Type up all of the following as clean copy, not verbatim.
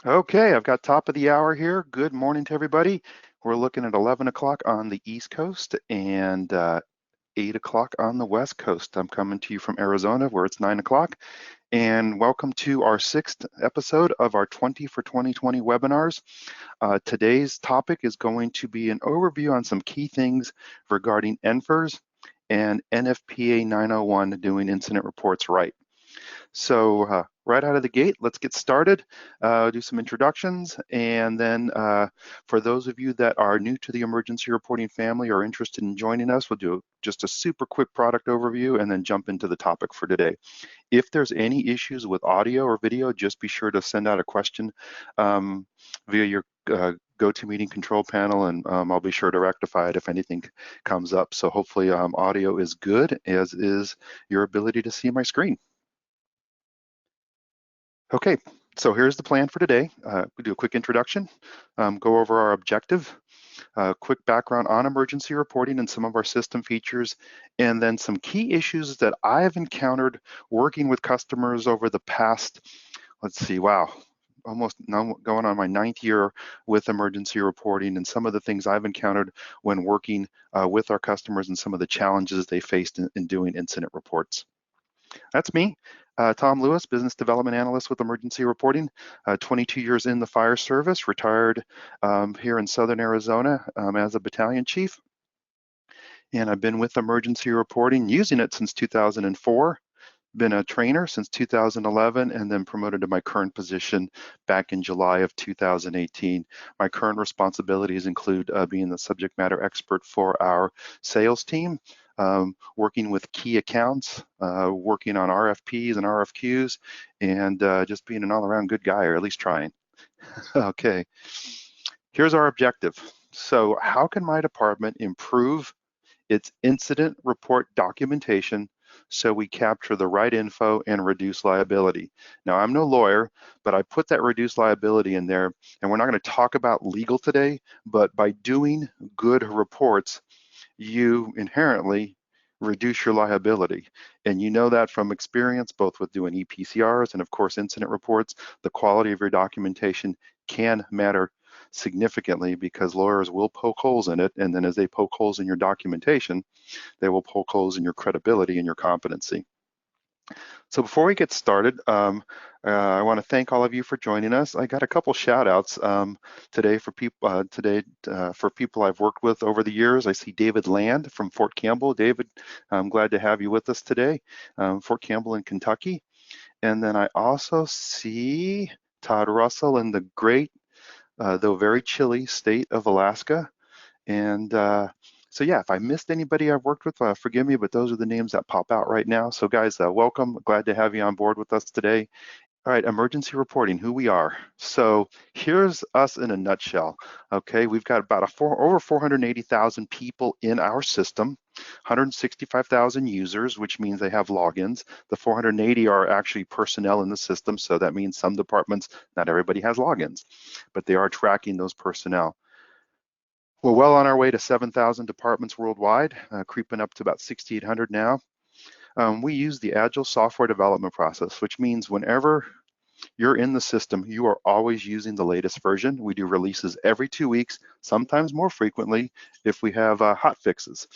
Okay, I've got top of the hour here. Good morning to everybody. We're looking at 11 o'clock on the East Coast and 8 o'clock on the West Coast. I'm coming to you from Arizona where it's 9 o'clock. And welcome to our 6th episode of our 20 for 2020 webinars. Today's topic is going to be an overview on some key things regarding NFIRS and NFPA 901 doing incident reports right. So right out of the gate, let's get started, do some introductions, and then for those of you that are new to the emergency reporting family or interested in joining us, we'll do just a super quick product overview and then jump into the topic for today. If there's any issues with audio or video, just be sure to send out a question via your GoToMeeting control panel, and I'll be sure to rectify it if anything comes up. So hopefully audio is good, as is your ability to see my screen. Okay, so here's the plan for today. We do a quick introduction, go over our objective, quick background on emergency reporting and some of our system features, and then some key issues that I've encountered working with customers over the past, let's see, wow, almost now going on my 9th year with emergency reporting, and some of the things I've encountered when working with our customers and some of the challenges they faced in doing incident reports. That's me, Tom Lewis, Business Development Analyst with Emergency Reporting, 22 years in the fire service, retired here in Southern Arizona as a battalion chief. And I've been with Emergency Reporting, using it since 2004, been a trainer since 2011, and then promoted to my current position back in July of 2018. My current responsibilities include being the subject matter expert for our sales team, working with key accounts, working on RFPs and RFQs, and just being an all-around good guy, or at least trying. Okay, here's our objective. So how can my department improve its incident report documentation so we capture the right info and reduce liability? Now, I'm no lawyer, but I put that reduce liability in there, and we're not going to talk about legal today, but by doing good reports, you inherently reduce your liability. And you know that from experience, both with doing EPCRs and of course incident reports. The quality of your documentation can matter significantly because lawyers will poke holes in it, and then as they poke holes in your documentation, they will poke holes in your credibility and your competency. So before we get started, I want to thank all of you for joining us. I got a couple shout outs today for people I've worked with over the years. I see David Land from Fort Campbell. David, I'm glad to have you with us today, Fort Campbell in Kentucky. And then I also see Todd Russell in the great, though very chilly state of Alaska. And so yeah, if I missed anybody I've worked with, forgive me, but those are the names that pop out right now. So guys, welcome. Glad to have you on board with us today. All right, emergency reporting, who we are. So here's us in a nutshell. Okay, we've got about over 480,000 people in our system, 165,000 users, which means they have logins. The 480 are actually personnel in the system, so that means some departments, not everybody has logins, but they are tracking those personnel. We're well on our way to 7,000 departments worldwide, creeping up to about 6,800 now. We use the Agile software development process, which means whenever you're in the system, you are always using the latest version. We do releases every 2 weeks, sometimes more frequently if we have hot fixes,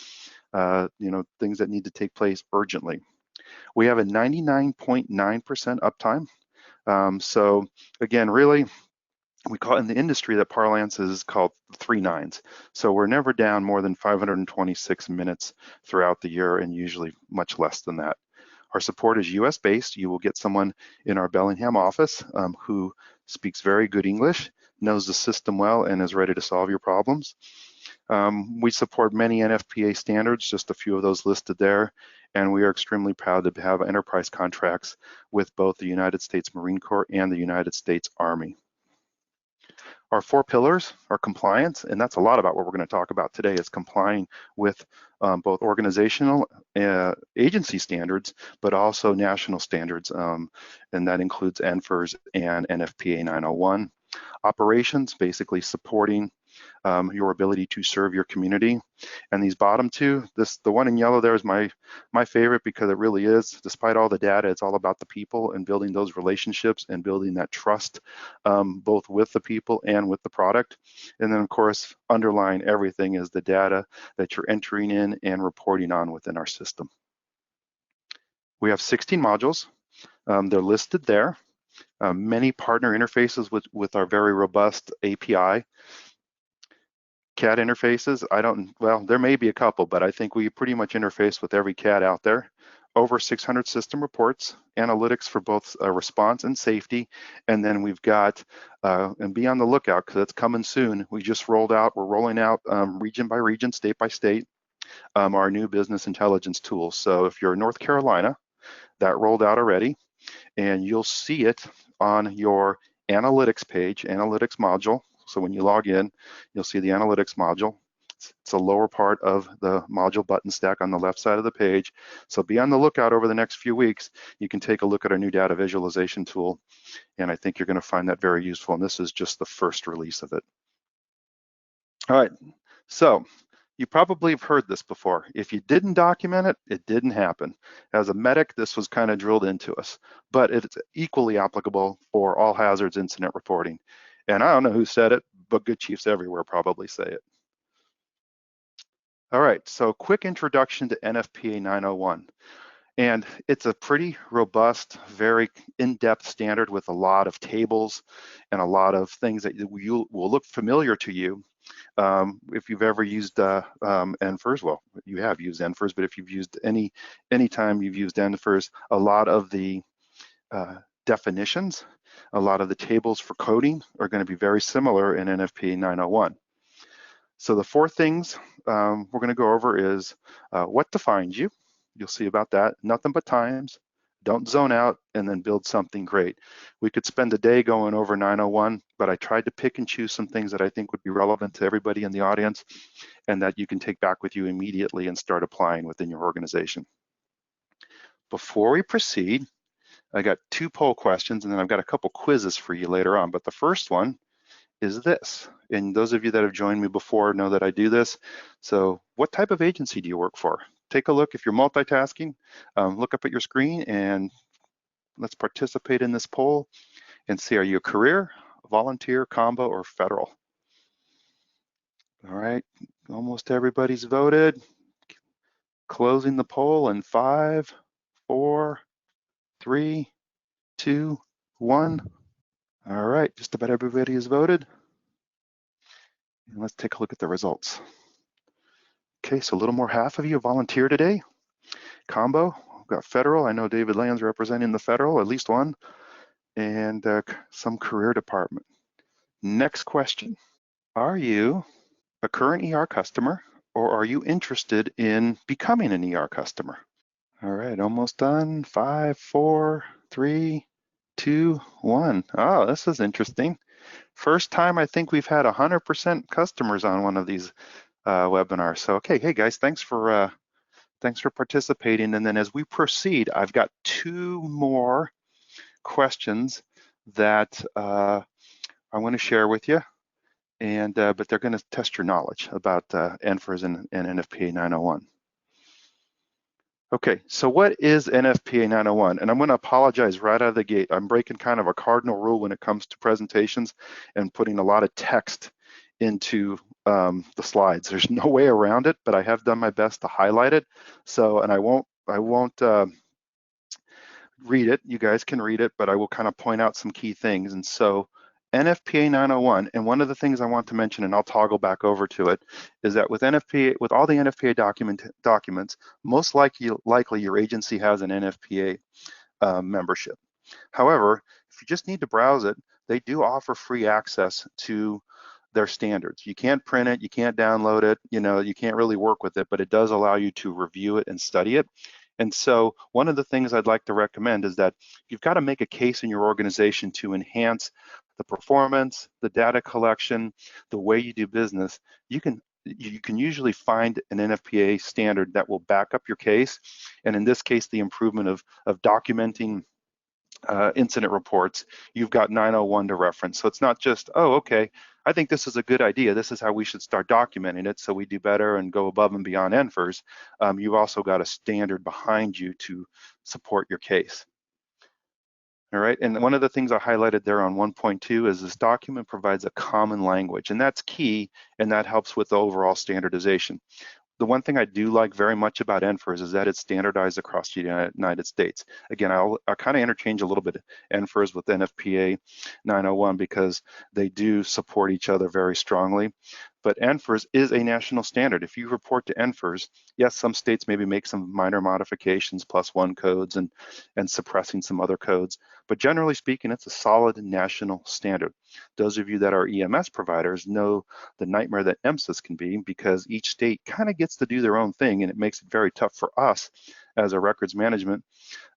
things that need to take place urgently. We have a 99.9% uptime. So again, really, we call it in the industry that parlance is called 3 nines. So we're never down more than 526 minutes throughout the year, and usually much less than that. Our support is US based. You will get someone in our Bellingham office who speaks very good English, knows the system well, and is ready to solve your problems. We support many NFPA standards, just a few of those listed there, and we are extremely proud to have enterprise contracts with both the United States Marine Corps and the United States Army. Our 4 pillars are compliance, and that's a lot about what we're going to talk about today, is complying with both organizational agency standards, but also national standards, and that includes NFIRS and NFPA 901. Operations, basically supporting your ability to serve your community. And these bottom two, the one in yellow there is my favorite, because it really is, despite all the data, it's all about the people and building those relationships and building that trust, both with the people and with the product. And then of course, underlying everything is the data that you're entering in and reporting on within our system. We have 16 modules. They're listed there. Many partner interfaces with our very robust API. CAD interfaces, well, there may be a couple, but I think we pretty much interface with every CAD out there. Over 600 system reports, analytics for both response and safety. And then we've got, and be on the lookout because it's coming soon. We're rolling out region by region, state by state, our new business intelligence tools. So if you're in North Carolina, that rolled out already, and you'll see it on your analytics page, analytics module. So when you log in, you'll see the analytics module. It's a lower part of the module button stack on the left side of the page. So be on the lookout over the next few weeks. You can take a look at our new data visualization tool, and I think you're going to find that very useful. And this is just the first release of it. All right, so you probably have heard this before. If you didn't document it, it didn't happen. As a medic, this was kind of drilled into us, but it's equally applicable for all hazards incident reporting. And I don't know who said it, but good chiefs everywhere probably say it. All right, so quick introduction to NFPA 901. And it's a pretty robust, very in-depth standard with a lot of tables and a lot of things that will look familiar to you. If you've ever used NFIRS, well, you have used NFIRS, but if you've used any time you've used NFIRS, a lot of the definitions, a lot of the tables for coding are going to be very similar in NFPA 901. So the four things we're going to go over is what defines you. You'll see about that. Nothing but times. Don't zone out, and then build something great. We could spend a day going over 901, but I tried to pick and choose some things that I think would be relevant to everybody in the audience and that you can take back with you immediately and start applying within your organization. Before we proceed, I got 2 poll questions, and then I've got a couple quizzes for you later on. But the first one is this, and those of you that have joined me before know that I do this. So what type of agency do you work for? Take a look. If you're multitasking, look up at your screen and let's participate in this poll and see, are you a career, volunteer, combo, or federal? All right, almost everybody's voted. Closing the poll in 5, 4, 3, 2, 1. All right, just about everybody has voted. And let's take a look at the results. Okay, so a little more half of you volunteer today. Combo, we've got federal. I know David Land's representing the federal, at least one, and some career department. Next question. Are you a current ER customer, or are you interested in becoming an ER customer? All right, almost done. 5, 4, 3, 2, 1. Oh, this is interesting. First time I think we've had 100% customers on one of these webinars. So, okay, hey guys, thanks for participating. And then as we proceed, I've got 2 more questions that I want to share with you, and but they're going to test your knowledge about NFIRS and NFPA 901. Okay, so what is NFPA 901? And I'm going to apologize right out of the gate. I'm breaking kind of a cardinal rule when it comes to presentations and putting a lot of text into the slides. There's no way around it, but I have done my best to highlight it. So, and I won't read it. You guys can read it, but I will kind of point out some key things. And so NFPA 901, and one of the things I want to mention, and I'll toggle back over to it, is that with NFPA, with all the NFPA documents, most likely your agency has an NFPA membership. However, if you just need to browse it, they do offer free access to their standards. You can't print it, you can't download it, you can't really work with it, but it does allow you to review it and study it. And so one of the things I'd like to recommend is that you've got to make a case in your organization to enhance the performance, the data collection, the way you do business. You can usually find an NFPA standard that will back up your case. And in this case, the improvement of documenting incident reports, you've got 901 to reference. So it's not just, oh, okay, I think this is a good idea. This is how we should start documenting it so we do better and go above and beyond NFIRS. You've also got a standard behind you to support your case. All right, and one of the things I highlighted there on 1.2 is this document provides a common language, and that's key, and that helps with the overall standardization. The one thing I do like very much about NFIRS is that it's standardized across the United States. Again, I'll kind of interchange a little bit NFIRS with NFPA 901 because they do support each other very strongly. But NFIRS is a national standard. If you report to NFIRS, yes, some states maybe make some minor modifications, +1 codes and suppressing some other codes. But generally speaking, it's a solid national standard. Those of you that are EMS providers know the nightmare that NMSIS can be because each state kind of gets to do their own thing, and it makes it very tough for us as a records management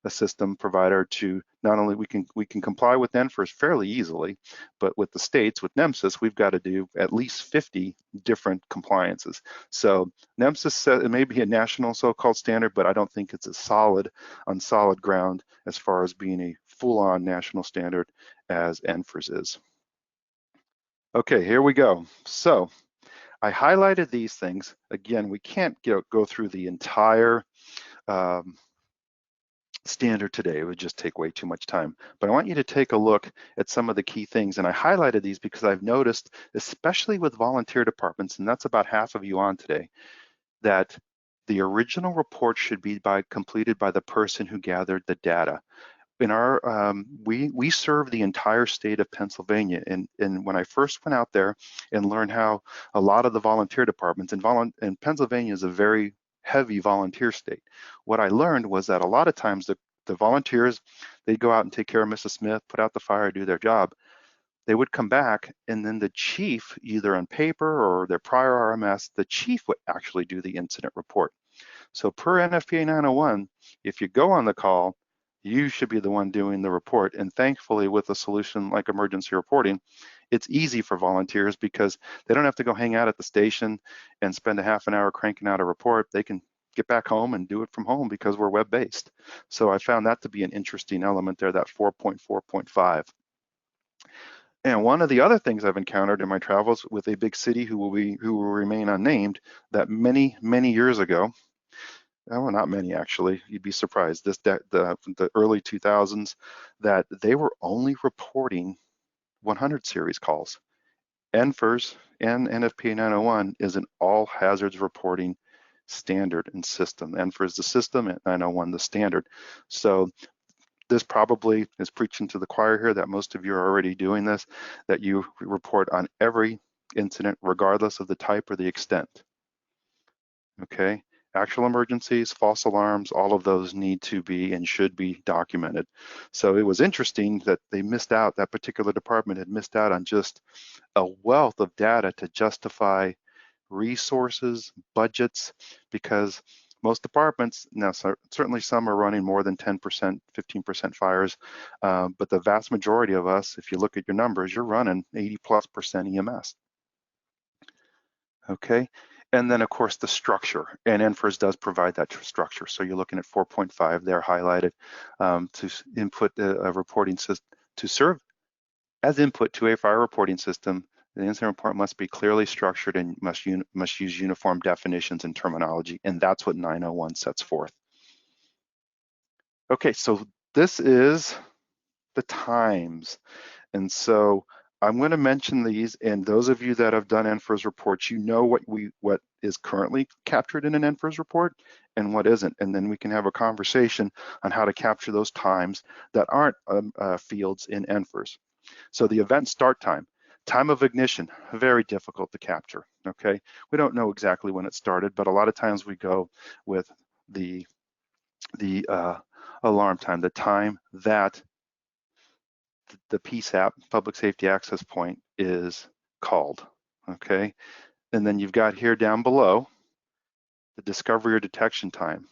system provider to not only we can comply with NFIRS fairly easily, but with the states, with NMSIS, we've got to do at least 50 different compliances. So NMSIS it may be a national so-called standard, but I don't think it's on solid ground as far as being a full-on national standard as NFIRS is. Okay, here we go. So I highlighted these things. Again, we can't go through the entire standard today. It would just take way too much time. But I want you to take a look at some of the key things. And I highlighted these because I've noticed, especially with volunteer departments, and that's about half of you on today, that the original report should be completed by the person who gathered the data. In our, we serve the entire state of Pennsylvania, and when I first went out there and learned how a lot of the volunteer departments, and Pennsylvania is a very heavy volunteer state. What I learned was that a lot of times the volunteers, they'd go out and take care of Mrs. Smith, put out the fire, do their job. They would come back, and then the chief, either on paper or their prior RMS, the chief would actually do the incident report. So per NFPA 901, if you go on the call, you should be the one doing the report. And thankfully, with a solution like emergency reporting, it's easy for volunteers because they don't have to go hang out at the station and spend a half an hour cranking out a report. They can get back home and do it from home because we're web-based. So I found that to be an interesting element there, that 4.4.5. And one of the other things I've encountered in my travels with a big city who will remain unnamed, that many years ago, well, not many actually, you'd be surprised, the early 2000s, that they were only reporting 100 series calls. NFIRS and NFPA 901 is an all hazards reporting standard and system. NFIRS the system and 901 the standard. So this probably is preaching to the choir here that most of you are already doing this, that you report on every incident regardless of the type or the extent. Okay, actual emergencies, false alarms, all of those need to be and should be documented. So it was interesting that they missed out, that particular department had missed out on just a wealth of data to justify resources, budgets, because most departments, now certainly some are running more than 10%, 15% fires, but the vast majority of us, if you look at your numbers, you're running 80+% EMS. Okay, and then of course the structure, and NFIRS does provide that structure. So you're looking at 4.5 there highlighted to input a reporting system, to serve as input to a fire reporting system. The incident report must be clearly structured and must use uniform definitions and terminology, and that's what 901 sets forth. Okay, so this is the times. And so I'm going to mention these, and those of you that have done NFIRS reports, you know what is currently captured in an NFIRS report and what isn't, and then we can have a conversation on how to capture those times that aren't fields in NFIRS. So the event start time. Time of ignition, very difficult to capture, okay? We don't know exactly when it started, but a lot of times we go with the alarm time, the time that the PSAP, Public Safety Access Point, is called, okay? And then you've got here down below, the discovery or detection time.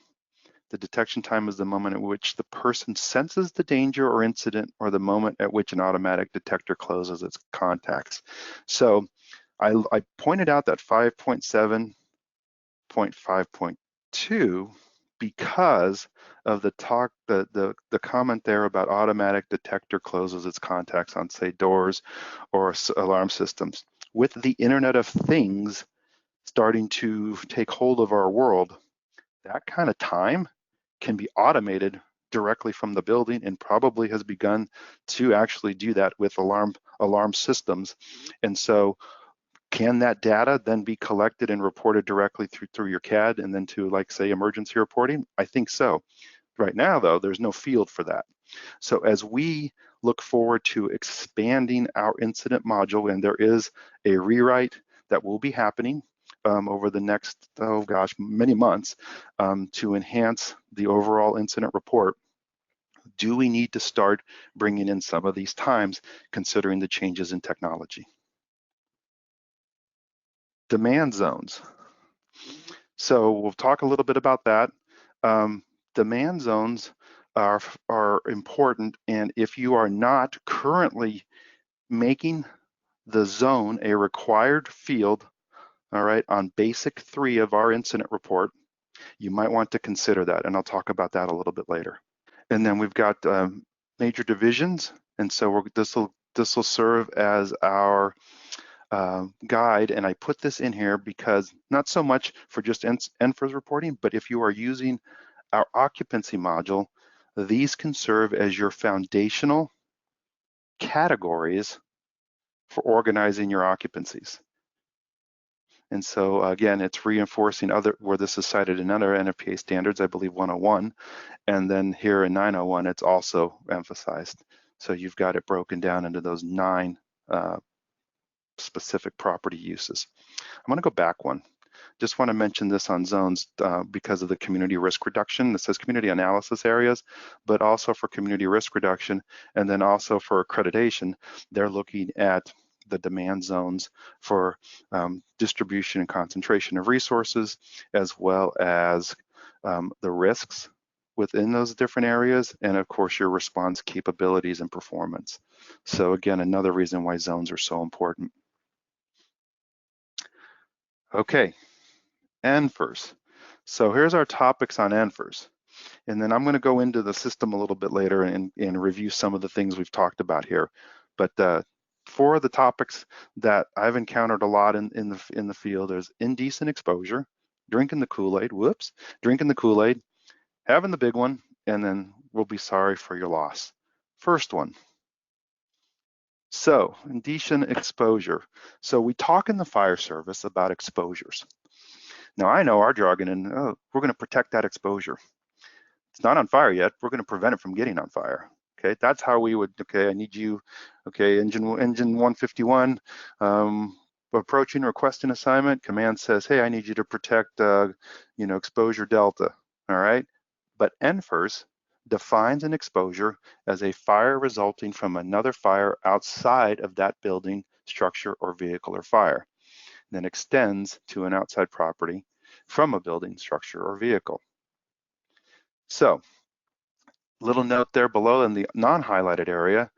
The detection time is the moment at which the person senses the danger or incident, or the moment at which an automatic detector closes its contacts. So I pointed out that 5.7.5.2 because of the comment there about automatic detector closes its contacts on, say, doors or alarm systems. with the Internet of Things starting to take hold of our world, that kind of time can be automated directly from the building, and probably has begun to actually do that with alarm systems. And so can that data then be collected and reported directly through your CAD and then to, like, say, emergency reporting? I think so. Right now, though, there's no field for that. So as we look forward to expanding our incident module, and there is a rewrite that will be happening over the next, many months to enhance the overall incident report, do we need to start bringing in some of these times considering the changes in technology? Demand zones. So we'll talk a little bit about that. Demand zones are important, and if you are not currently making the zone a required field, all right, on basic 3 of our incident report, you might want to consider that, and I'll talk about that a little bit later. And then we've got major divisions, and so this will serve as our guide, and I put this in here because not so much for just NFIRS reporting, but if you are using our occupancy module, these can serve as your foundational categories for organizing your occupancies. And so again, it's reinforcing where this is cited in other NFPA standards, I believe 101, and then here in 901, it's also emphasized. So you've got it broken down into those 9 specific property uses. I'm going to go back one. Just want to mention this on zones because of the community risk reduction. This says community analysis areas, but also for community risk reduction, and then also for accreditation, they're looking at the demand zones for distribution and concentration of resources, as well as the risks within those different areas, and of course your response capabilities and performance. So again, another reason why zones are so important. Okay, NFIRS. So here's our topics on NFIRS. And then I'm going to go into the system a little bit later and review some of the things we've talked about here. But 4 of the topics that I've encountered a lot in the field is indecent exposure, drinking the Kool-Aid, drinking the Kool-Aid, having the big one, and then we'll be sorry for your loss. First one. So indecent exposure. So we talk in the fire service about exposures. Now I know our jargon, and we're going to protect that exposure. It's not on fire yet. We're going to prevent it from getting on fire. Okay, that's how we would. Okay, I need you. Okay, engine 151 approaching, requesting assignment. Command says, hey, I need you to protect, exposure delta. All right, but NFIRS defines an exposure as a fire resulting from another fire outside of that building, structure, or vehicle or fire, then extends to an outside property from a building, structure, or vehicle. So, little note there below in the non-highlighted area.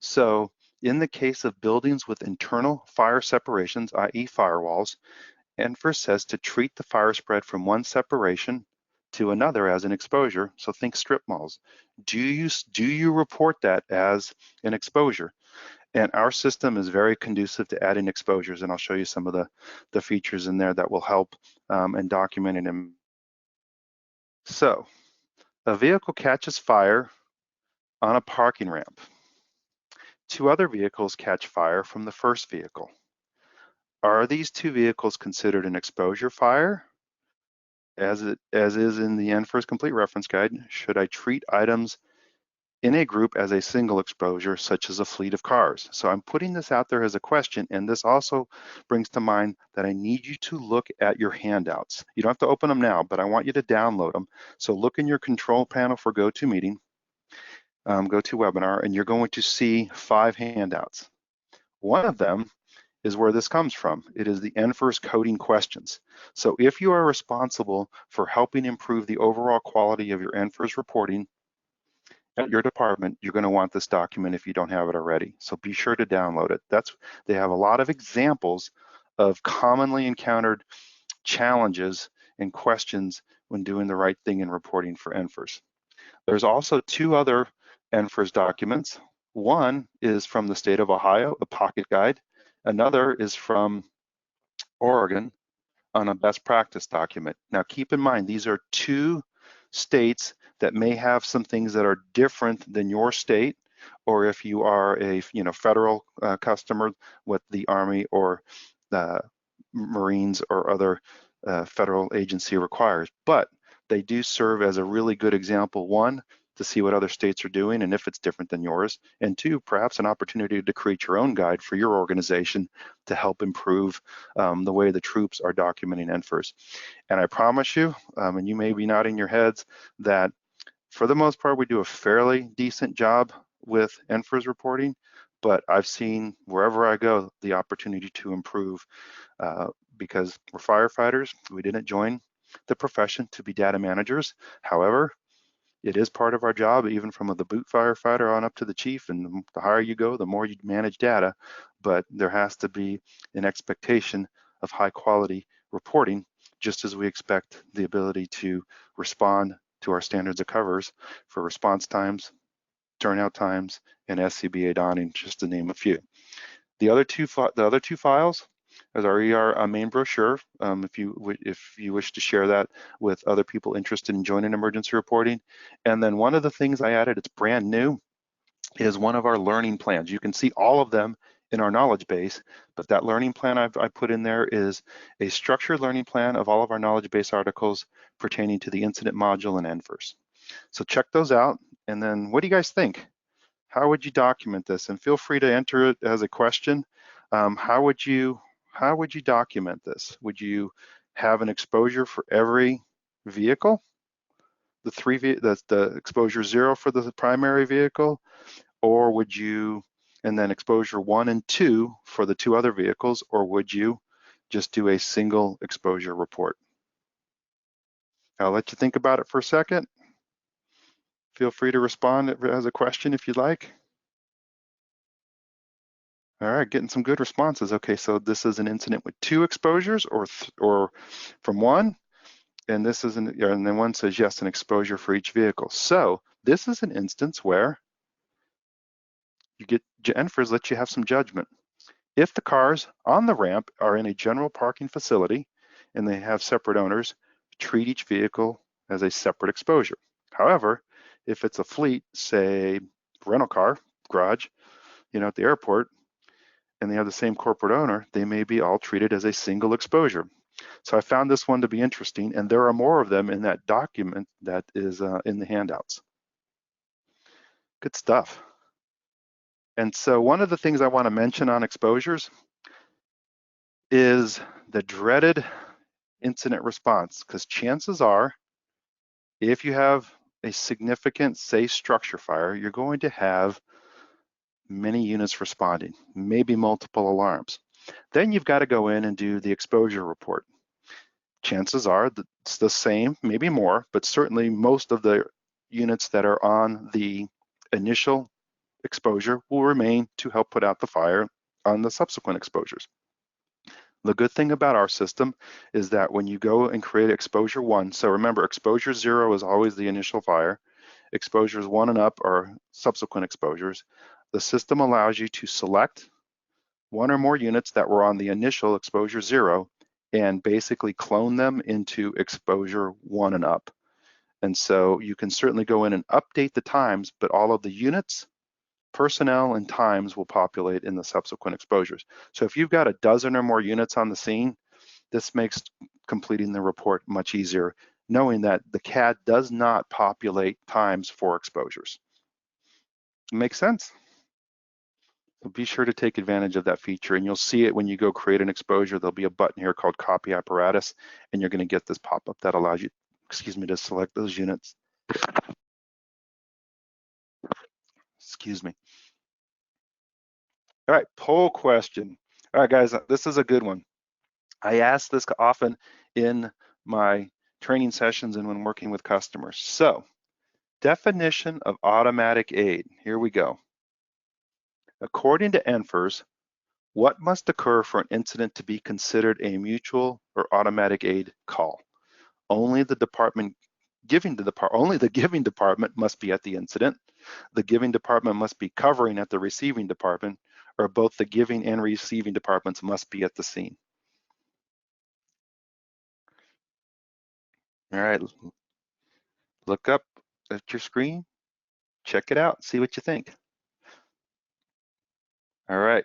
So, in the case of buildings with internal fire separations, i.e. firewalls, NFIRS says to treat the fire spread from one separation to another as an exposure. So think strip malls. Do you report that as an exposure? And our system is very conducive to adding exposures, and I'll show you some of the features in there that will help in documenting them. So a vehicle catches fire on a parking ramp. 2 other vehicles catch fire from the first vehicle. Are these 2 vehicles considered an exposure fire? As is in the NFIRS Complete Reference Guide, should I treat items in a group as a single exposure, such as a fleet of cars? So I'm putting this out there as a question, and this also brings to mind that I need you to look at your handouts. You don't have to open them now, but I want you to download them. So look in your control panel for GoToMeeting, GoToWebinar, and you're going to see 5 handouts. One of them is where this comes from. It is the NFIRS coding questions. So if you are responsible for helping improve the overall quality of your NFIRS reporting at your department, you're going to want this document if you don't have it already. So be sure to download it. They have a lot of examples of commonly encountered challenges and questions when doing the right thing in reporting for NFIRS. There's also 2 other NFIRS documents. One is from the state of Ohio, the Pocket Guide, Another is from Oregon on a best practice document. Now keep in mind, these are two states that may have some things that are different than your state, or if you are a federal customer, what the Army or the Marines or other federal agency requires. But they do serve as a really good example, one, to see what other states are doing and if it's different than yours, and two, perhaps an opportunity to create your own guide for your organization to help improve the way the troops are documenting NFIRS. And I promise you, and you may be nodding your heads, that for the most part, we do a fairly decent job with NFIRS reporting, but I've seen wherever I go the opportunity to improve because we're firefighters. We didn't join the profession to be data managers. However, it is part of our job, even from the boot firefighter on up to the chief, and the higher you go, the more you manage data, but there has to be an expectation of high quality reporting, just as we expect the ability to respond to our standards of covers for response times, turnout times, and SCBA donning, just to name a few. The other two files is our ER main brochure. If you wish to share that with other people interested in joining emergency reporting. And then one of the things I added, it's brand new, is one of our learning plans. You can see all of them in our knowledge base, but that learning plan I put in there is a structured learning plan of all of our knowledge base articles pertaining to the incident module and NFIRS. So check those out. And then what do you guys think? How would you document this? And feel free to enter it as a question. How would you document this? Would you have an exposure for every vehicle? That's the exposure 0 for the primary vehicle, or would you, and then exposure 1 and 2 for the 2 other vehicles, or would you just do a single exposure report? I'll let you think about it for a second. Feel free to respond as a question if you'd like. All right, getting some good responses. Okay, so this is an incident with 2 exposures or from 1, and this is and then one says yes, an exposure for each vehicle. So this is an instance where you get NFIRS lets you have some judgment. If the cars on the ramp are in a general parking facility and they have separate owners, treat each vehicle as a separate exposure. However, if it's a fleet, say rental car garage, at the airport, and they have the same corporate owner, they may be all treated as a single exposure. So I found this one to be interesting, and there are more of them in that document that is in the handouts. Good stuff. And so one of the things I want to mention on exposures is the dreaded incident response, because chances are, if you have a significant, say, structure fire, you're going to have many units responding, maybe multiple alarms. Then you've got to go in and do the exposure report. Chances are that it's the same, maybe more, but certainly most of the units that are on the initial exposure will remain to help put out the fire on the subsequent exposures. The good thing about our system is that when you go and create exposure 1, so remember, exposure 0 is always the initial fire, exposures 1 and up are subsequent exposures. The system allows you to select 1 or more units that were on the initial exposure 0 and basically clone them into exposure 1 and up. And so you can certainly go in and update the times, but all of the units, personnel, and times will populate in the subsequent exposures. So if you've got a dozen or more units on the scene, this makes completing the report much easier, knowing that the CAD does not populate times for exposures. Makes sense? So be sure to take advantage of that feature, and you'll see it when you go create an exposure. There'll be a button here called Copy Apparatus, and you're going to get this pop-up that allows you, to select those units. Excuse me. All right, poll question. All right, guys, this is a good one. I ask this often in my training sessions and when working with customers. So, definition of automatic aid. Here we go. According to NFIRS, what must occur for an incident to be considered a mutual or automatic aid call? Only the giving department must be at the incident. The giving department must be covering at the receiving department, or both the giving and receiving departments must be at the scene. All right, look up at your screen, check it out, see what you think. All right,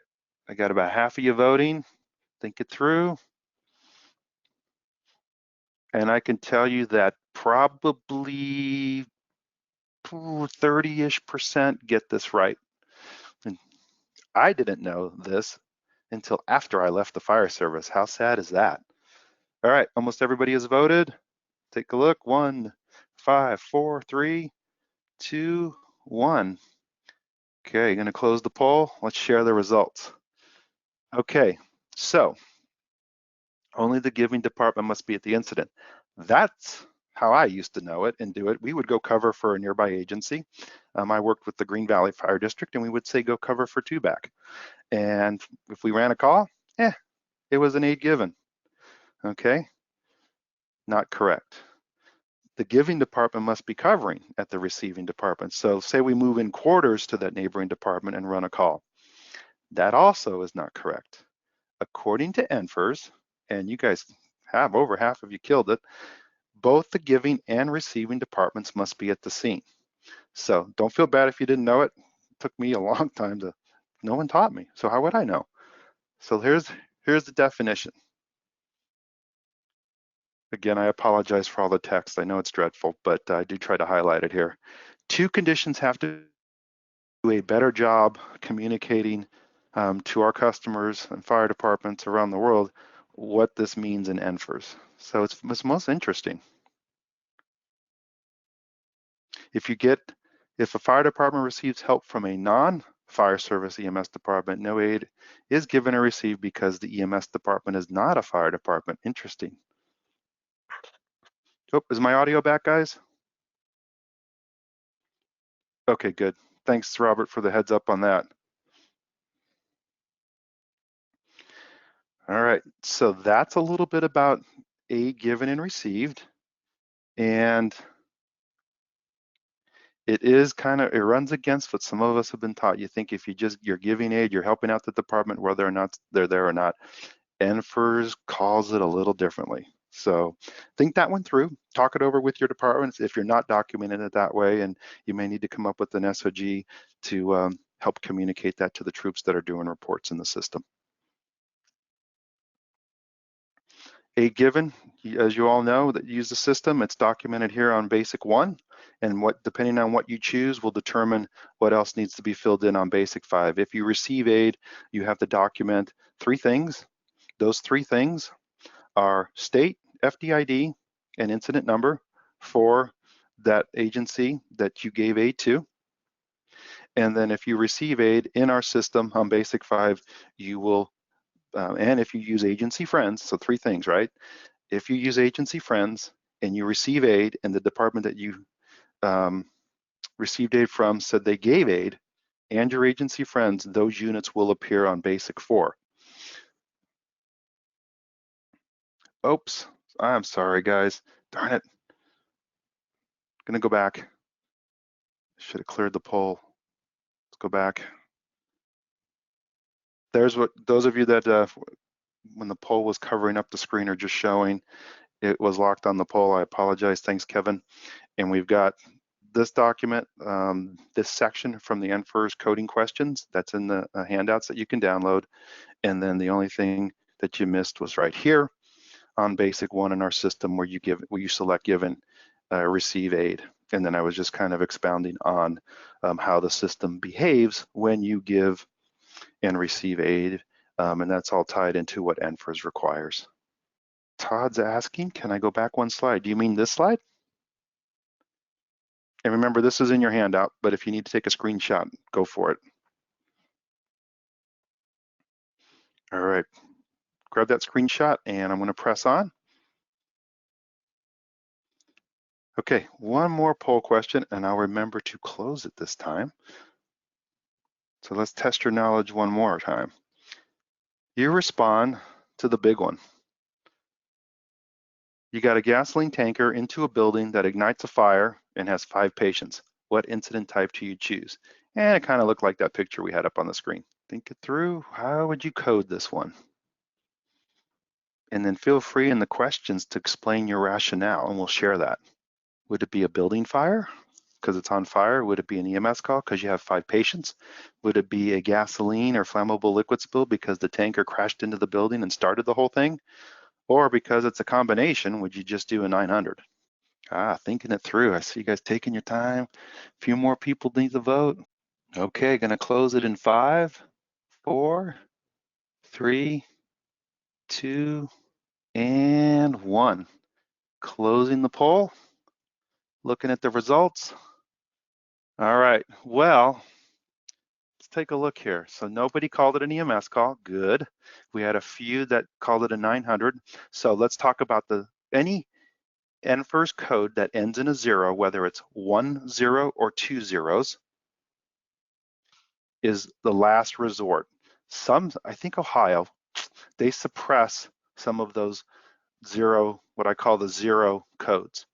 I got about half of you voting. Think it through. And I can tell you that probably 30-ish% get this right. And I didn't know this until after I left the fire service. How sad is that? All right, almost everybody has voted. Take a look. 1, 5, 4, 3, 2, 1. Okay, gonna close the poll. Let's share the results. Okay, so only the giving department must be at the incident. That's how I used to know it and do it. We would go cover for a nearby agency. I worked with the Green Valley Fire District, and we would say go cover for two-back. And if we ran a call, it was an aid given. Okay, not correct. The giving department must be covering at the receiving department. So say we move in quarters to that neighboring department and run a call. That also is not correct. According to NFIRS, and you guys have, over half of you killed it, both the giving and receiving departments must be at the scene. So don't feel bad if you didn't know it. It took me a long time to, no one taught me. So how would I know? So here's the definition. Again, I apologize for all the text. I know it's dreadful, but I do try to highlight it here. Two conditions have to do a better job communicating to our customers and fire departments around the world what this means in NFIRS. So it's most interesting. If a fire department receives help from a non-fire service EMS department, no aid is given or received because the EMS department is not a fire department. Interesting. Oh, is my audio back, guys? Okay, good. Thanks, Robert, for the heads up on that. All right, so that's a little bit about aid given and received. And it is it runs against what some of us have been taught. You think if you're giving aid, you're helping out the department, whether or not they're there or not. NFIRS calls it a little differently. So think that one through, talk it over with your departments if you're not documenting it that way, and you may need to come up with an SOG to help communicate that to the troops that are doing reports in the system. Aid given, as you all know that use the system, it's documented here on basic 1, and depending on what you choose will determine what else needs to be filled in on basic 5. If you receive aid, you have to document 3 things. Those 3 things are state, FDID, and incident number for that agency that you gave aid to. And then if you receive aid in our system on basic 5, you will and if you use agency friends, so 3 things, right? If you use agency friends and you receive aid and the department that you received aid from said they gave aid and your agency friends, those units will appear on basic 4. Oops, I'm sorry guys, darn it. Gonna go back. Should have cleared the poll. Let's go back. There's what those of you that when the poll was covering up the screen are just showing it was locked on the poll. I apologize. Thanks, Kevin. And we've got this document, this section from the NFIRS coding questions that's in the handouts that you can download. And then the only thing that you missed was right here on basic 1 in our system where you select given, receive aid. And then I was just kind of expounding on how the system behaves when you give and receive aid. And that's all tied into what NFIRS requires. Todd's asking, can I go back 1 slide? Do you mean this slide? And remember, this is in your handout, but if you need to take a screenshot, go for it. All right, grab that screenshot and I'm gonna press on. Okay, 1 more poll question and I'll remember to close it this time. So let's test your knowledge 1 more time. You respond to the big one. You got a gasoline tanker into a building that ignites a fire and has 5 patients. What incident type do you choose? And it kind of looked like that picture we had up on the screen. Think it through. How would you code this one? And then feel free in the questions to explain your rationale, and we'll share that. Would it be a building fire because it's on fire? Would it be an EMS call because you have 5 patients? Would it be a gasoline or flammable liquid spill because the tanker crashed into the building and started the whole thing? Or because it's a combination, would you just do a 900? Thinking it through. I see you guys taking your time. A few more people need to vote. Okay, gonna close it in 5, 4, 3, 2, and 1. Closing the poll. Looking at the results. All right, well, let's take a look here. So nobody called it an EMS call, good. We had a few that called it a 900. So let's talk about any NFIRS code that ends in a 0, whether it's 1 0 or 2 zeros, is the last resort. I think Ohio, they suppress some of those what I call the 0 codes,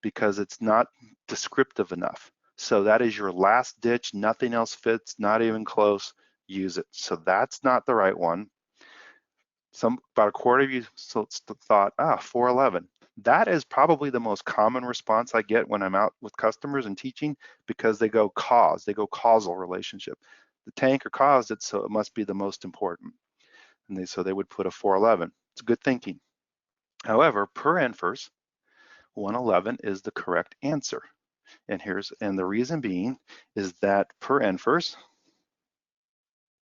because it's not descriptive enough. So that is your last ditch, nothing else fits, not even close, use it. So that's not the right one. About a quarter of you thought, 411. That is probably the most common response I get when I'm out with customers and teaching, because they go causal relationship. The tanker caused it, so it must be the most important. And so they would put a 411. It's good thinking. However, per NFIRS, 111 is the correct answer. And the reason being is that per NFIRS,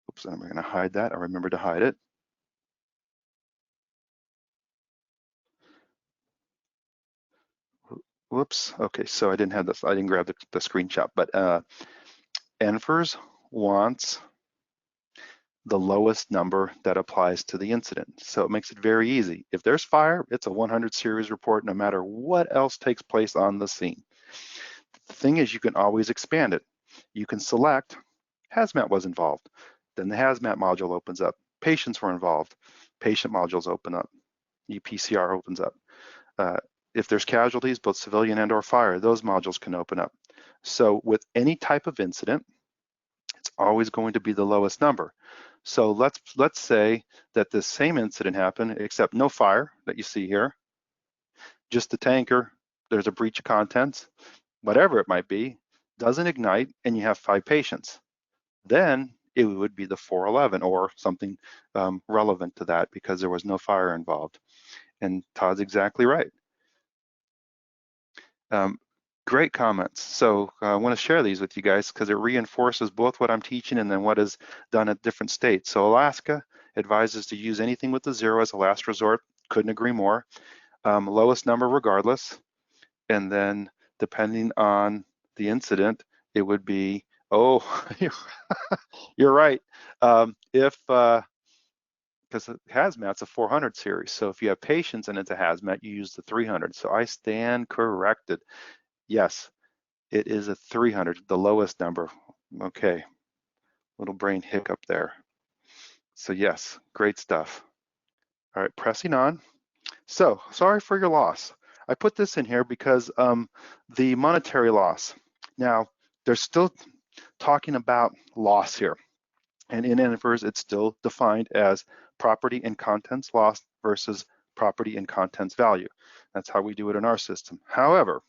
oops, I'm going to hide that. I remember to hide it. Whoops. Okay, so I didn't have this. I didn't grab the screenshot, but NFIRS wants the lowest number that applies to the incident. So it makes it very easy. If there's fire, it's a 100 series report, no matter what else takes place on the scene. The thing is, you can always expand it. You can select hazmat was involved. Then the hazmat module opens up. Patients were involved. Patient modules open up. EPCR opens up. If there's casualties, both civilian and or fire, those modules can open up. So with any type of incident, it's always going to be the lowest number. So let's say that the same incident happened, except no fire that you see here, just the tanker, there's a breach of contents, whatever it might be, doesn't ignite, and you have 5 patients. Then it would be the 411 or something relevant to that, because there was no fire involved. And Todd's exactly right. Great comments. So I want to share these with you guys because it reinforces both what I'm teaching and then what is done at different states. So Alaska advises to use anything with a 0 as a last resort. Couldn't agree more. Lowest number regardless. And then depending on the incident, it would be, you're right. Because hazmat's a 400 series. So if you have patients and it's a hazmat, you use the 300. So I stand corrected. Yes, it is a 300, the lowest number. Okay, little brain hiccup there. So yes, great stuff. All right, pressing on. So sorry for your loss. I put this in here because the monetary loss. Now, they're still talking about loss here. And in NFIRS, it's still defined as property and contents lost versus property and contents value. That's how we do it in our system. However,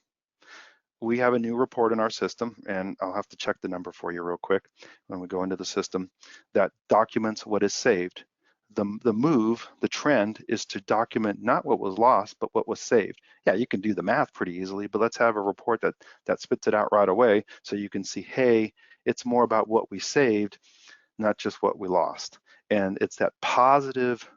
we have a new report in our system, and I'll have to check the number for you real quick when we go into the system, that documents what is saved. The trend is to document not what was lost, but what was saved. Yeah, you can do the math pretty easily, but let's have a report that spits it out right away so you can see, hey, it's more about what we saved, not just what we lost. And it's that positive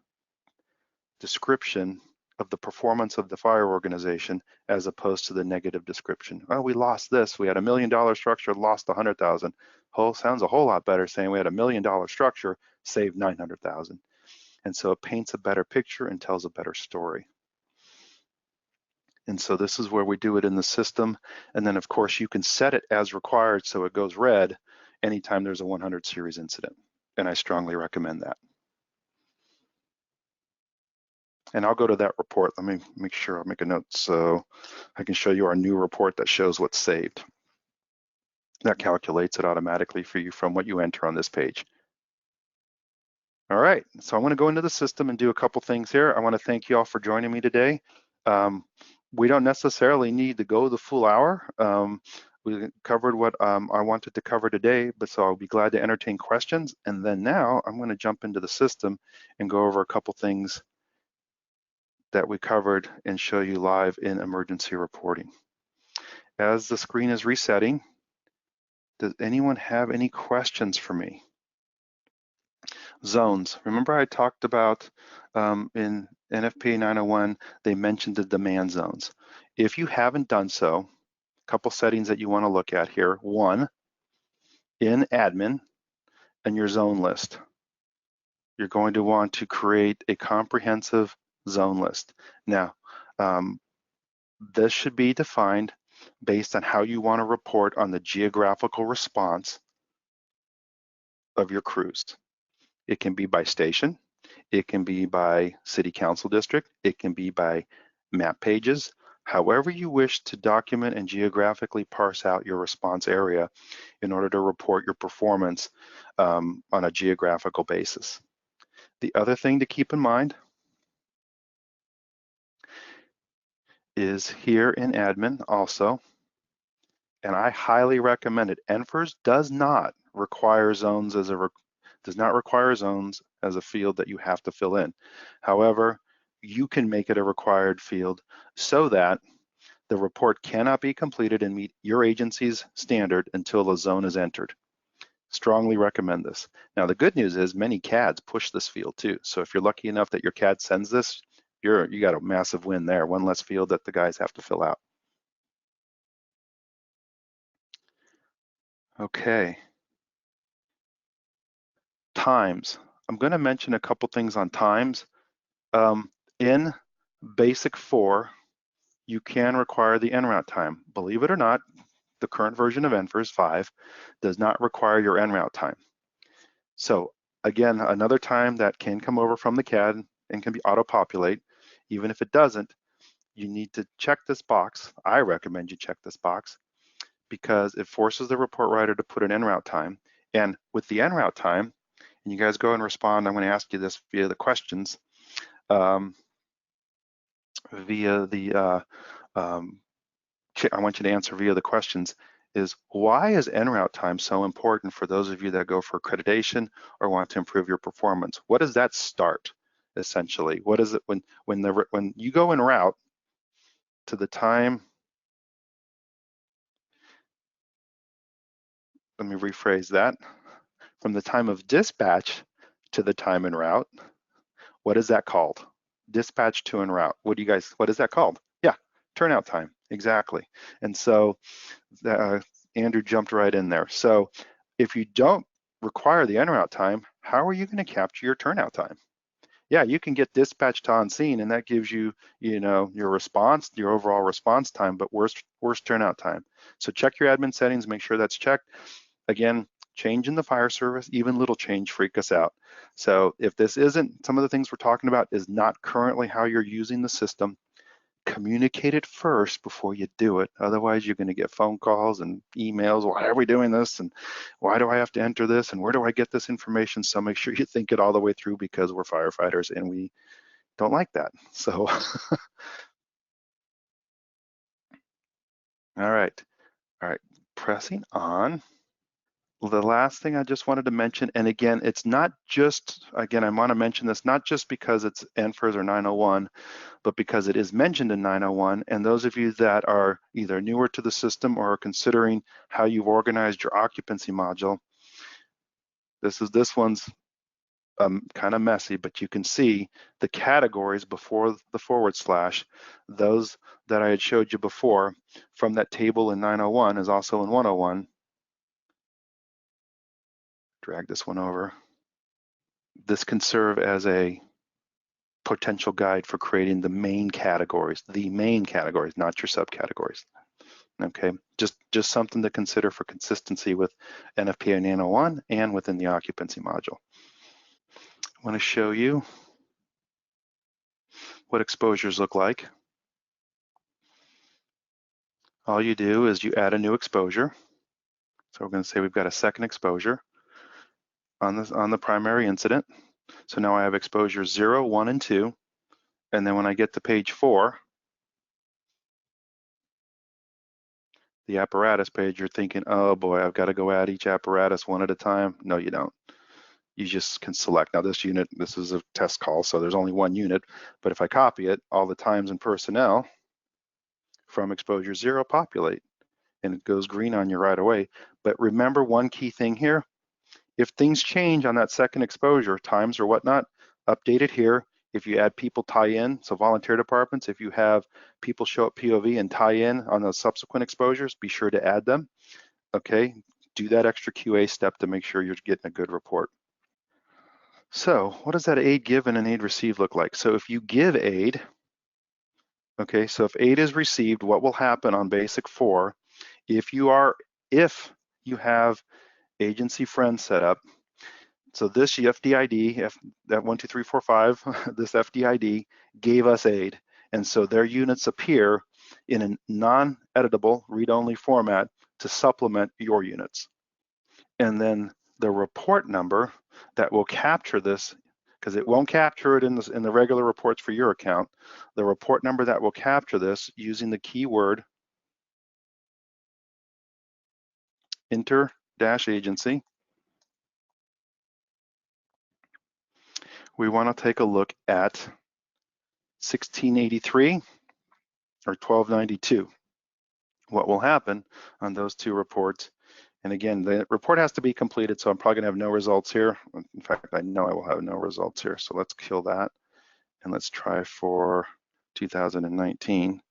description of the performance of the fire organization as opposed to the negative description. Well, we lost this. We had $1 million structure, lost 100,000. Sounds a whole lot better saying we had $1 million structure, saved 900,000. And so it paints a better picture and tells a better story. And so this is where we do it in the system. And then of course you can set it as required so it goes red anytime there's a 100 series incident. And I strongly recommend that. And I'll go to that report. Let me make sure I'll make a note so I can show you our new report that shows what's saved. That calculates it automatically for you from what you enter on this page. All right, so I want to go into the system and do a couple things here. I want to thank you all for joining me today. We don't necessarily need to go the full hour. We covered what I wanted to cover today, but so I'll be glad to entertain questions. And then now I'm going to jump into the system and go over a couple things that we covered and show you live in emergency reporting. As the screen is resetting, does anyone have any questions for me? Zones. Remember I talked about in NFPA 901, they mentioned the demand zones. If you haven't done so, a couple settings that you want to look at here. One, in admin and your zone list, you're going to want to create a comprehensive zone list. Now, this should be defined based on how you want to report on the geographical response of your crews. It can be by station, it can be by city council district, it can be by map pages, however you wish to document and geographically parse out your response area in order to report your performance on a geographical basis. The other thing to keep in mind is here in admin also, and I highly recommend it. NFIRS does not require zones as a field that you have to fill in. However, you can make it a required field so that the report cannot be completed and meet your agency's standard until a zone is entered. Strongly recommend this. Now, the good news is many CADs push this field too. So if you're lucky enough that your CAD sends this, you got a massive win there, one less field that the guys have to fill out. Okay. Times. I'm going to mention a couple things on times. In Basic 4, you can require the Enroute time. Believe it or not, the current version of NFIRS 5 does not require your Enroute time. So again, another time that can come over from the CAD and can be auto-populate. Even if it doesn't, you need to check this box. I recommend you check this box because it forces the report writer to put an Enroute time. And with the Enroute time, and you guys go and respond, I'm going to ask you this via the questions. I want you to answer via the questions is why is Enroute time so important for those of you that go for accreditation or want to improve your performance? What does that start essentially? What is it when you go en route to the time? Let me rephrase that. From the time of dispatch to the time en route, what is that called? Dispatch to en route. What is that called? Yeah, turnout time, exactly. And so Andrew jumped right in there. So if you don't require the Enroute time, how are you going to capture your turnout time? Yeah, you can get dispatched on scene and that gives you, your response, your overall response time, but worst turnout time. So check your admin settings, make sure that's checked. Again, change in the fire service, even little change freak us out. So if this isn't, some of the things we're talking about is not currently how you're using the system, communicate it first before you do it. Otherwise, you're going to get phone calls and emails. Why are we doing this? And why do I have to enter this? And where do I get this information? So make sure you think it all the way through because we're firefighters and we don't like that. So, all right, pressing on. The last thing I just wanted to mention, and again, it's not just, I want to mention this, not just because it's NFIRS or 901, but because it is mentioned in 901, and those of you that are either newer to the system or are considering how you've organized your occupancy module, this one's kind of messy, but you can see the categories before the /, those that I had showed you before from that table in 901 is also in 101. Drag this one over. This can serve as a potential guide for creating the main categories, not your subcategories. Okay, just something to consider for consistency with NFPA 901 and within the occupancy module. I want to show you what exposures look like. All you do is you add a new exposure. So we're going to say we've got a second exposure on the primary incident. So now I have exposure 0, 1, and 2. And then when I get to page 4, the apparatus page, you're thinking, oh boy, I've got to go add each apparatus one at a time. No, you don't. You just can select. Now this unit, this is a test call, so there's only one unit, but if I copy it, all the times and personnel from exposure 0 populate, and it goes green on you right away. But remember one key thing here, if things change on that second exposure, times or whatnot, update it here. If you add people tie in, so volunteer departments, if you have people show up POV and tie in on those subsequent exposures, be sure to add them, okay? Do that extra QA step to make sure you're getting a good report. So what does that aid given and aid received look like? So if you give aid, okay, so if aid is received, what will happen on basic 4, if you have agency friends set up, so this FDID, that 1, 2, 3, 4, 5, this FDID gave us aid. And so their units appear in a non-editable read-only format to supplement your units. And then the report number that will capture this, because it won't capture it in the regular reports for your account, the report number that will capture this using the keyword inter-agency. We want to take a look at 1683 or 1292. What will happen on those two reports? And again, the report has to be completed, so I'm probably gonna have no results here. In fact, I know I will have no results here, so let's kill that. And let's try for 2019.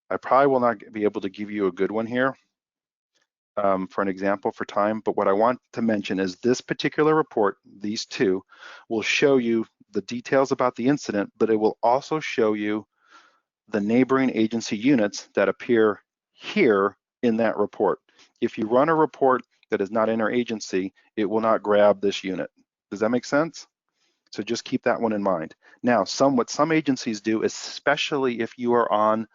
I probably will not be able to give you a good one here for an example for time, but what I want to mention is this particular report, these two, will show you the details about the incident, but it will also show you the neighboring agency units that appear here in that report. If you run a report that is not interagency, it will not grab this unit. Does that make sense? So just keep that one in mind. Now, what some agencies do, especially if you are on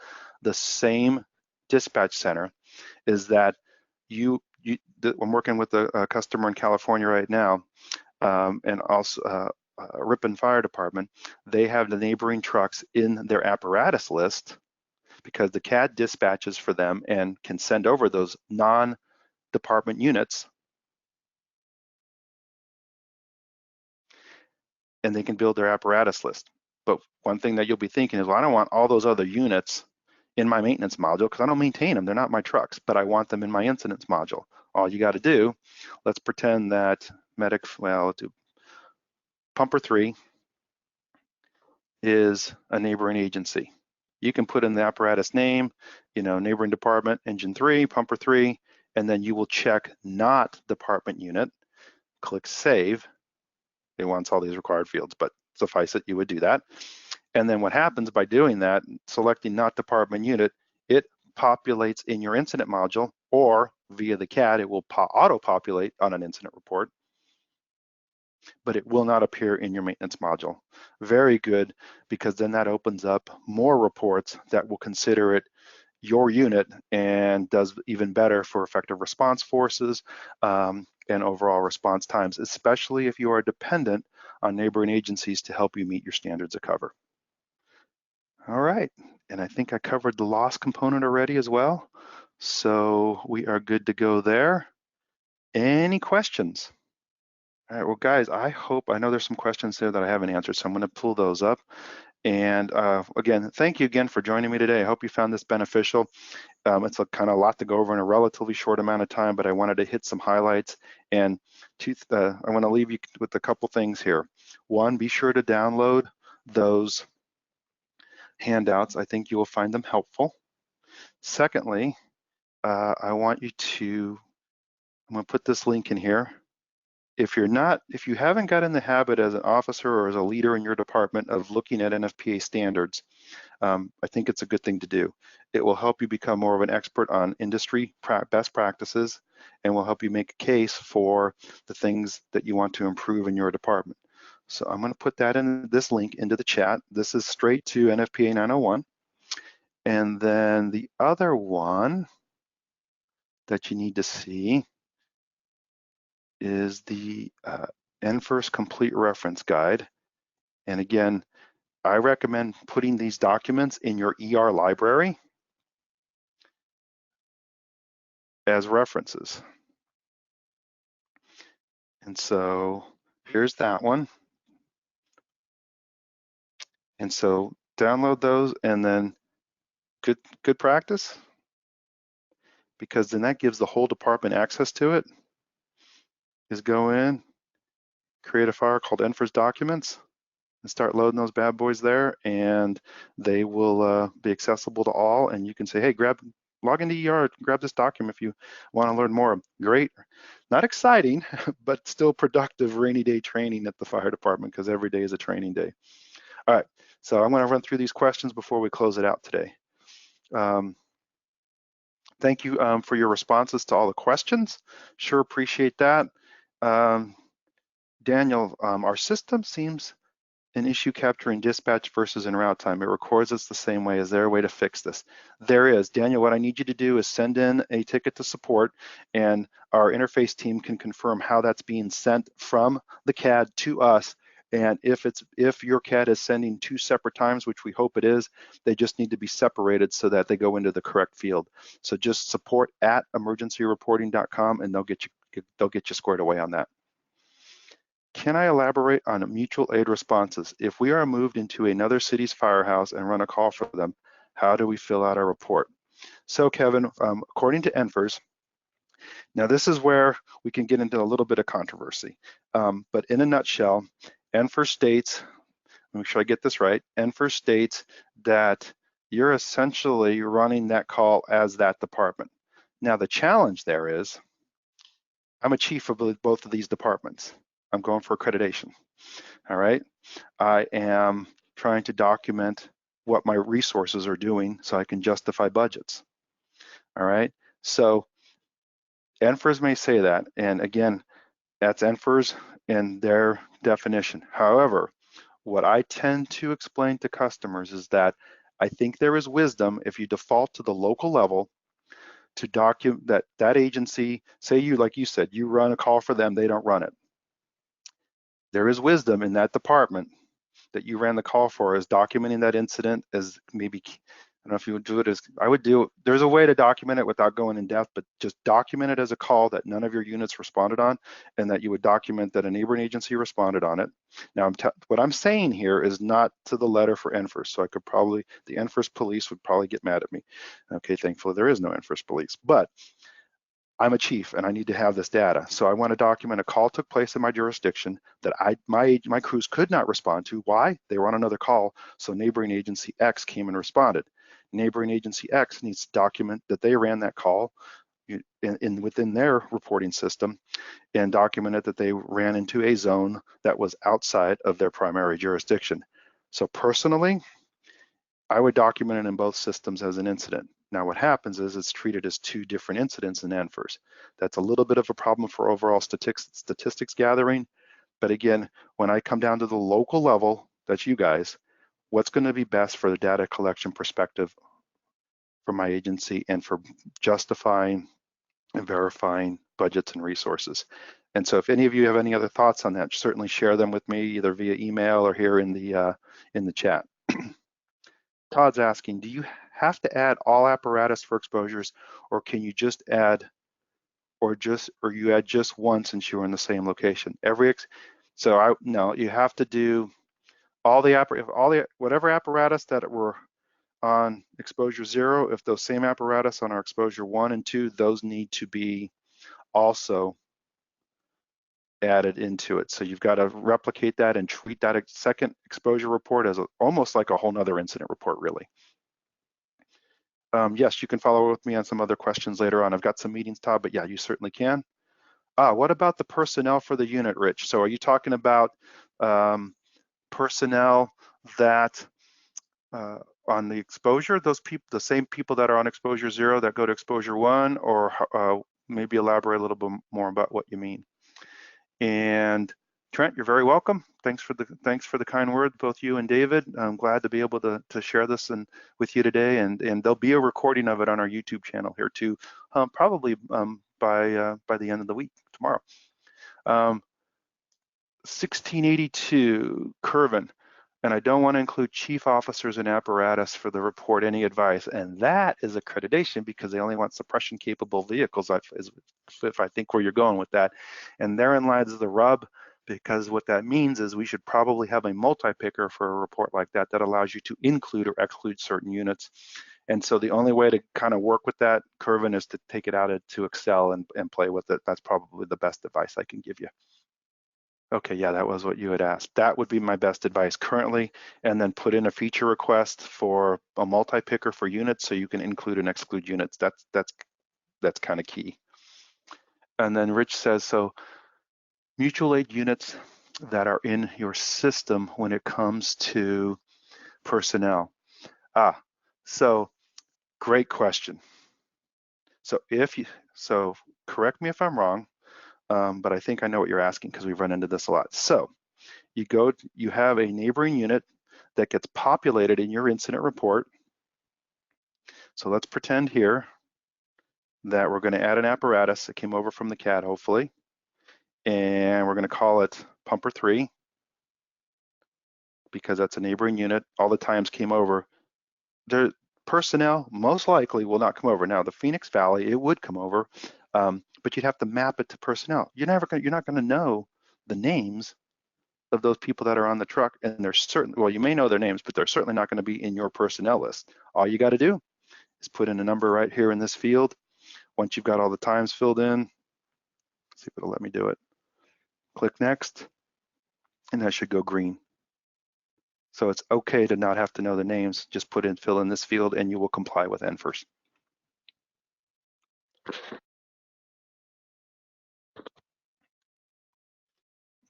the same dispatch center, is that I'm working with a customer in California right now, and also Ripon Fire Department. They have the neighboring trucks in their apparatus list because the CAD dispatches for them and can send over those non-department units, and they can build their apparatus list. But one thing that you'll be thinking is, well, I don't want all those other units in my maintenance module because I don't maintain them. They're not my trucks, but I want them in my incidents module. All you got to do, let's pretend that Pumper 3 is a neighboring agency. You can put in the apparatus name, neighboring department, engine 3, Pumper 3, and then you will check not department unit, click save. It wants all these required fields, but suffice it, you would do that. And then what happens by doing that, selecting not department unit, it populates in your incident module, or via the CAD, it will auto-populate on an incident report, but it will not appear in your maintenance module. Very good, because then that opens up more reports that will consider it your unit and does even better for effective response forces and overall response times, especially if you are dependent on neighboring agencies to help you meet your standards of cover. All right, and I think I covered the loss component already as well. So we are good to go there. Any questions? All right, well, guys, I know there's some questions there that I haven't answered, so I'm gonna pull those up. And again, thank you again for joining me today. I hope you found this beneficial. It's a kind of lot to go over in a relatively short amount of time, but I wanted to hit some highlights. And I want to leave you with a couple things here. One, be sure to download those handouts. I think you will find them helpful. Secondly, I'm going to put this link in here. If you haven't got in the habit as an officer or as a leader in your department of looking at NFPA standards, I think it's a good thing to do. It will help you become more of an expert on industry best practices and will help you make a case for the things that you want to improve in your department. So I'm going to put this link into the chat. This is straight to NFPA 901. And then the other one that you need to see is the NFIRS Complete Reference Guide. And again, I recommend putting these documents in your ER library as references. And so here's that one. And so download those, and then good practice, because then that gives the whole department access to it, is go in, create a file called NFIRS Documents, and start loading those bad boys there, and they will be accessible to all. And you can say, hey, log into ER, grab this document if you want to learn more. Great, not exciting, but still productive rainy day training at the fire department, because every day is a training day. All right, so I'm going to run through these questions before we close it out today. Thank you for your responses to all the questions. Sure appreciate that. Daniel, our system seems an issue capturing dispatch versus Enroute Time. It records us the same way. Is there a way to fix this? There is. Daniel, what I need you to do is send in a ticket to support, and our interface team can confirm how that's being sent from the CAD to us. And if your CAD is sending 2 separate times, which we hope it is, they just need to be separated so that they go into the correct field. So just support at emergencyreporting.com, and they'll get you squared away on that. Can I elaborate on mutual aid responses? If we are moved into another city's firehouse and run a call for them, how do we fill out our report? So Kevin, according to NFIRS, now this is where we can get into a little bit of controversy, but in a nutshell, NFIRS states, make sure I get this right, NFIRS states that you're essentially running that call as that department. Now the challenge there is, I'm a chief of both of these departments. I'm going for accreditation, all right? I am trying to document what my resources are doing so I can justify budgets, all right? So NFIRS may say that, and again, that's NFIRS and their definition. However, what I tend to explain to customers is that I think there is wisdom if you default to the local level to document that agency, say you, like you said, you run a call for them, they don't run it. There is wisdom in that department that you ran the call for as documenting that incident as maybe, I don't know if you would do it as, I would do, there's a way to document it without going in depth, but just document it as a call that none of your units responded on, and that you would document that a neighboring agency responded on it. Now, what I'm saying here is not to the letter for NFIRS, so I could probably, the NFIRS police would probably get mad at me. Okay, thankfully there is no NFIRS police, but I'm a chief and I need to have this data. So I want to document a call took place in my jurisdiction that my crews could not respond to. Why? They were on another call. So neighboring agency X came and responded. Neighboring agency X needs to document that they ran that call within their reporting system, and documented that they ran into a zone that was outside of their primary jurisdiction. So personally, I would document it in both systems as an incident. Now what happens is it's treated as 2 different incidents in NFIRS. That's a little bit of a problem for overall statistics gathering. But again, when I come down to the local level, that's you guys, what's going to be best for the data collection perspective for my agency and for justifying and verifying budgets and resources. And so if any of you have any other thoughts on that, certainly share them with me either via email or here in the chat. Todd's asking, do you have to add all apparatus for exposures, or can you just add, or you add just one since you're in the same location? No, you have to do all the whatever apparatus that were on exposure 0. If those same apparatus on our exposure 1 and 2, those need to be also added into it. So you've got to replicate that and treat that second exposure report as almost like a whole nother incident report, really. Yes, you can follow with me on some other questions later on. I've got some meetings, Todd, but yeah, you certainly can. What about the personnel for the unit, Rich? So are you talking about personnel that on the exposure, those people, the same people that are on exposure 0 that go to exposure 1, or maybe elaborate a little bit more about what you mean? And Trent, you're very welcome. Thanks for the kind words, both you and David. I'm glad to be able to share this with you today, and there'll be a recording of it on our YouTube channel here too, probably by the end of the week, tomorrow. 1682, Curvin. And I don't want to include chief officers and apparatus for the report any advice. And that is accreditation because they only want suppression capable vehicles, if I think where you're going with that. And therein lies the rub, because what that means is we should probably have a multi-picker for a report like that that allows you to include or exclude certain units. And so the only way to kind of work with that, Curvin, is to take it out to Excel and play with it. That's probably the best advice I can give you. Okay, yeah, that was what you had asked. That would be my best advice currently, and then put in a feature request for a multi-picker for units so you can include and exclude units. That's kind of key. And then Rich says, so mutual aid units that are in your system when it comes to personnel. So great question. So correct me if I'm wrong, but I think I know what you're asking because we've run into this a lot. So you have a neighboring unit that gets populated in your incident report. So let's pretend here that we're going to add an apparatus that came over from the CAD, hopefully, and we're going to call it Pumper 3 because that's a neighboring unit. All the times came over. The personnel most likely will not come over. Now, the Phoenix Valley, it would come over, but you'd have to map it to personnel. You're not going to know the names of those people that are on the truck, and they're certainly, well, you may know their names, but they're certainly not going to be in your personnel list. All you got to do is put in a number right here in this field. Once you've got all the times filled in, let's see if it'll let me do it. Click next, and that should go green. So it's okay to not have to know the names. Just fill in this field, and you will comply with NFIRS.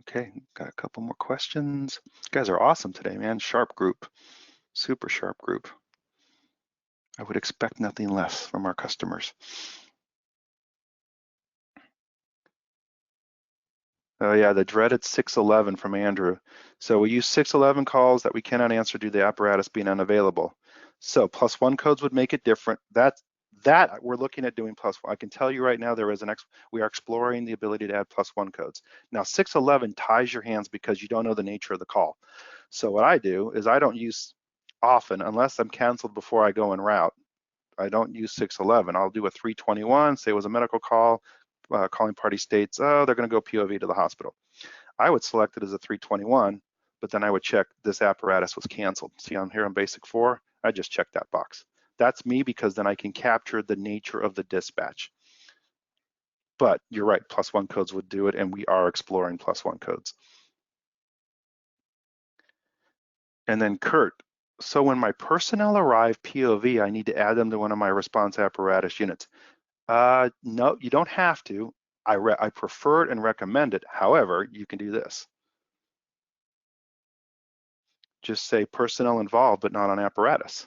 Okay, got a couple more questions. You guys are awesome today, man. Sharp group, super sharp group. I would expect nothing less from our customers. Oh yeah, the dreaded 611 from Andrew. So we use 611 calls that we cannot answer due to the apparatus being unavailable. So +1 codes would make it different. That we're looking at doing +1. I can tell you right now we are exploring the ability to add +1 codes. Now 611 ties your hands because you don't know the nature of the call. So what I do is I don't use often, unless I'm canceled before I go en route. I don't use 611. I'll do a 321, say it was a medical call. Calling party states, oh, they're going to go POV to the hospital. I would select it as a 321, but then I would check this apparatus was canceled. See, I'm here on basic 4. I just checked that box. That's me because then I can capture the nature of the dispatch. But you're right, +1 codes would do it, and we are exploring +1 codes. And then Kurt, so when my personnel arrive POV, I need to add them to one of my response apparatus units. No, you don't have to. I prefer it and recommend it. However, you can do this. Just say personnel involved, but not on apparatus.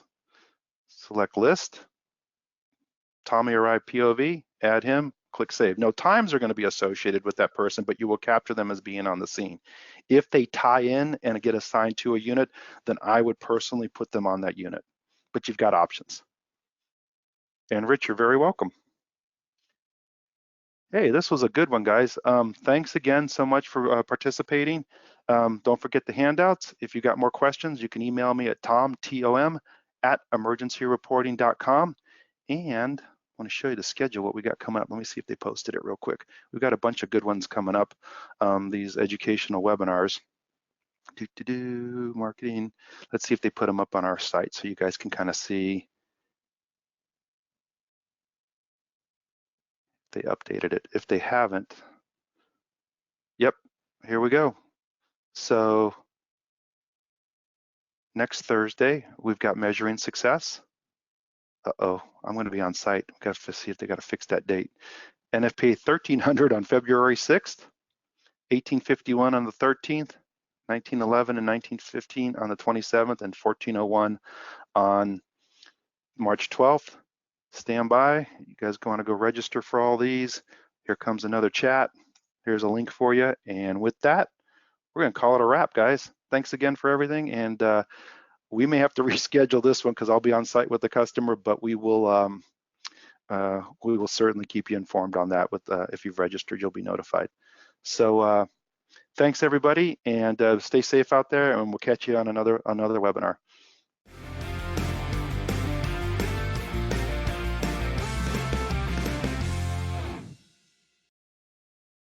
Select list, Tommy arrived POV, add him, click save. No times are going to be associated with that person, but you will capture them as being on the scene. If they tie in and get assigned to a unit, then I would personally put them on that unit, but you've got options. And Rich, you're very welcome. Hey, this was a good one, guys. Thanks again so much for participating. Don't forget the handouts. If you got more questions, you can email me at tom@emergencyreporting.com. And I want to show you the schedule, what we got coming up. Let me see if they posted it real quick. We've got a bunch of good ones coming up, these educational webinars. Marketing. Let's see if they put them up on our site so you guys can kind of see. They updated it. If they haven't, yep, here we go. So next Thursday, we've got measuring success. Uh-oh, I'm going to be on site. We've got to see if they got to fix that date. NFPA 1300 on February 6th, 1851 on the 13th, 1911 and 1915 on the 27th, and 1401 on March 12th. Stand by. You guys want to go register for all these. Here comes another chat. Here's a link for you. And with that, we're going to call it a wrap, guys. Thanks again for everything. And we may have to reschedule this one because I'll be on site with the customer, but we will certainly keep you informed on that. If you've registered, you'll be notified. So Thanks everybody, and stay safe out there, and we'll catch you on another webinar.